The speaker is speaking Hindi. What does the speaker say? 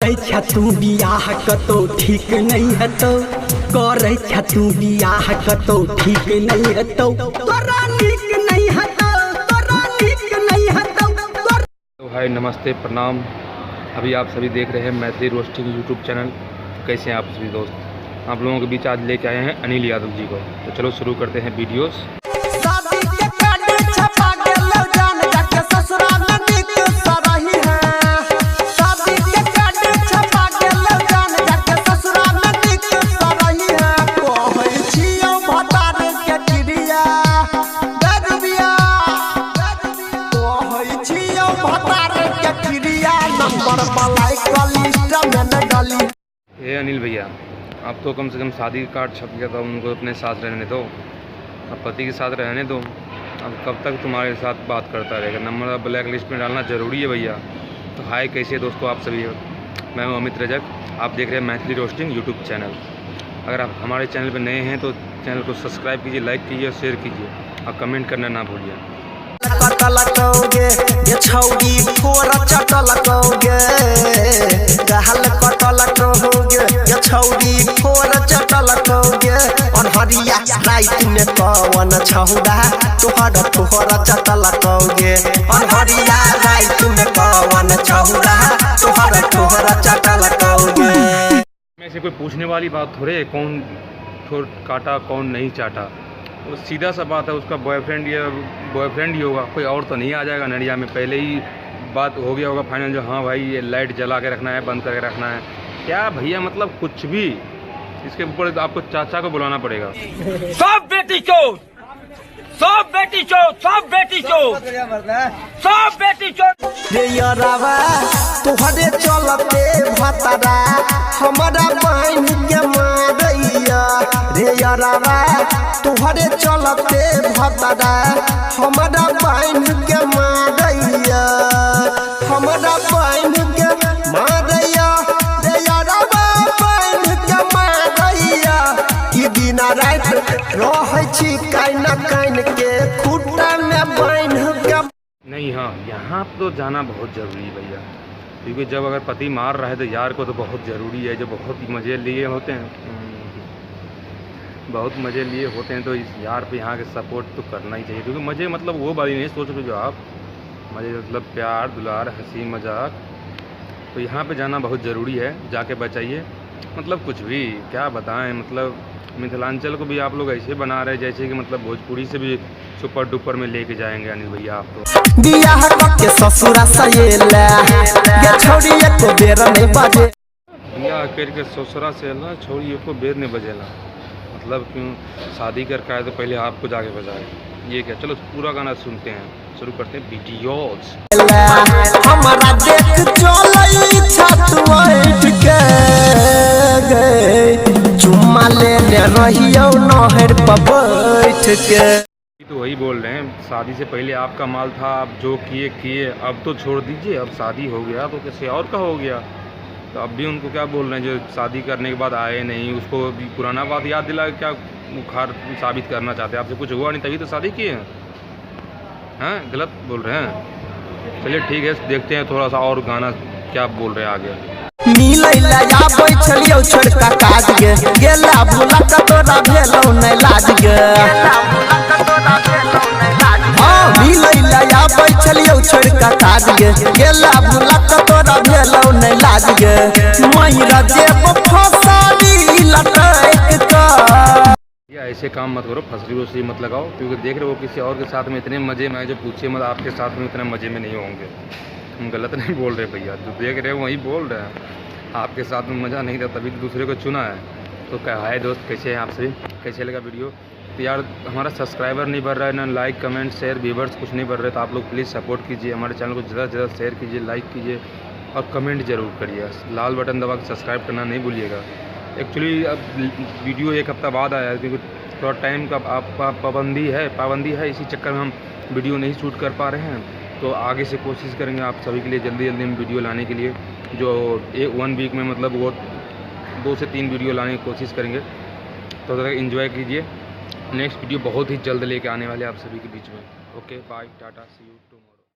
करे तू बियाह कतो ठीक नहीं हेतौ, करे तू बियाह कतो ठीक नहीं हेतौ, तोरा नीक नहीं हेतौ, तोरा नीक नहीं हेतौ। तो भाई नमस्ते प्रणाम। अभी आप सभी देख रहे हैं मैथिली रोस्टिंग यूट्यूब चैनल। कैसे हैं आप सभी दोस्त? आप लोगों के बीच आज लेके आए हैं अनिल यादव जी को। तो चलो शुरू करते हैं वीडियोस। ये अनिल भैया, आप तो कम से कम शादी का कार्ड छप गया था, उनको अपने साथ रहने दो, अब पति के साथ रहने दो। अब कब तक तुम्हारे साथ बात करता रहेगा? नंबर अब ब्लैक लिस्ट में डालना ज़रूरी है भैया। तो हाय, कैसे दोस्तों आप सभी? मैं हूँ अमित रजक, आप देख रहे हैं मैथिली रोस्टिंग यूट्यूब चैनल। अगर आप हमारे चैनल पर नए हैं तो चैनल को सब्सक्राइब कीजिए, लाइक कीजिए और शेयर कीजिए और कमेंट करना ना भूलिए। ये छौड़ी थोड़ा चटल कहोगे, गहल कटल कहोगे, ये छौड़ी थोड़ा चटल कहोगे, अनहरिया रात में कौन छौड़ा तोहरा चटल कहोगे, अनहरिया रात में कौन छौड़ा तोहरा चटल कहोगे। में से कोई पूछने वाली बात थोड़े कौन काटा कौन नहीं चाटा, वो सीधा सा बात है। उसका बॉयफ्रेंड ही होगा, कोई और तो नहीं आ जाएगा नड़िया में। पहले ही बात हो गया होगा फाइनल, जो हाँ भाई ये लाइट जला के रखना है, बंद करके रखना है। क्या भैया, मतलब कुछ भी। इसके ऊपर आपको चाचा को बुलाना पड़ेगा। सब बेटी चोर, सब बेटी चोर, सब बेटी चोर, सब बेटी चोर। रे यारावा तोहरे चलते भतरा हमारा बहन के मारैया, रे यारावा तोहरे चलते भतरा हमारा बहन के मारैया, हमारा बहन के मारैया, रे यारावा बहन के मारैया। कि दिन रात रहै छी काइन काइन के खूटा में बहन के। नहीं, हाँ, यहाँ तो जाना बहुत ज़रूरी है भैया, क्योंकि जब अगर पति मार रहा है तो यार को तो बहुत ज़रूरी है। जो बहुत मज़े लिए होते हैं, बहुत मज़े लिए होते हैं, तो इस यार पे यहाँ के सपोर्ट तो करना ही चाहिए। क्योंकि मज़े मतलब वो बारी नहीं सोच रहे जो आप, मज़े मतलब प्यार दुलार हंसी मजाक, तो यहाँ पे जाना बहुत ज़रूरी है। जाके बचाइए, मतलब कुछ भी क्या बताएं। मतलब मिथिलांचल को भी आप लोग ऐसे बना रहे जैसे कि मतलब भोजपुरी से भी सुपर डुपर में लेके जाएंगे अनिल भैया आपको। बियाह के ससुरा सहेला ये छोड़ी एको बेर नहीं बजे, बियाह करके ससुरा से ना छोड़ी एको बेर नहीं बजेला। मतलब क्यों? शादी करके आए तो पहले आपको जाके बजाए, ये क्या? चलो पूरा गाना सुनते हैं, शुरू करते हैं वीडियोस। हमारा देख चलई छत बैठ के गए, चुम्मा लेने रहियो नहर पर बैठ के। तो वही बोल रहे हैं, शादी से पहले आपका माल था, आप जो किए, अब तो छोड़ दीजिए। अब शादी हो गया तो किसी और का हो गया, तो अब भी उनको क्या बोल रहे हैं? जो शादी करने के बाद आए नहीं, उसको भी पुराना बात याद दिला, क्या मुखार साबित करना चाहते हैं? आपसे कुछ हुआ नहीं तभी तो शादी किए हैं? हाँ, गलत बोल रहे हैं। चलिए ठीक है, देखते हैं थोड़ा सा और गाना क्या बोल रहे हैं आगे। मिलैला या बैठलियो छोड़का काज गे, गेला भूला का तोरा भेलौ नै लाज गे। हाँ, मिलैला या बैठलियो छोड़का काज गे, गेला भूला का तोरा भेलौ नै लाज गे। महिरा देव फसारी लटक का। ऐसे काम मत करो, फसली वसली मत लगाओ, क्योंकि देख रहे हो किसी और के साथ में इतने मज़े में, जो पूछे मत आपके साथ में इतने मज़े में नहीं होंगे। हम गलत नहीं बोल रहे भैया, जो देख रहे हो वही बोल रहे हैं। आपके साथ में मज़ा नहीं था तभी तो दूसरे को चुना है। तो क्या है दोस्त, कैसे हैं आप सभी? कैसे लगा वीडियो? तो यार हमारा सब्सक्राइबर नहीं बढ़ रहा है, ना लाइक कमेंट शेयर व्यूवर्स कुछ नहीं बढ़ रहे, तो आप लोग प्लीज़ सपोर्ट कीजिए, हमारे चैनल को ज़्यादा से ज़्यादा शेयर कीजिए, लाइक कीजिए और कमेंट ज़रूर करिए। लाल बटन दबा के सब्सक्राइब करना नहीं भूलिएगा। एक्चुअली अब वीडियो एक हफ़्ता बाद आया है, क्योंकि थोड़ा टाइम का पाबंदी है, इसी चक्कर में हम वीडियो नहीं शूट कर पा रहे हैं। तो आगे से कोशिश करेंगे आप सभी के लिए जल्दी में वीडियो लाने के लिए, जो 1 वीक में मतलब वो 2 से 3 वीडियो लाने की कोशिश करेंगे। तो तक एंजॉय कीजिए। नेक्स्ट वीडियो बहुत ही जल्द लेके आने वाले आप सभी के बीच में। Okay bye, tata, see you tomorrow.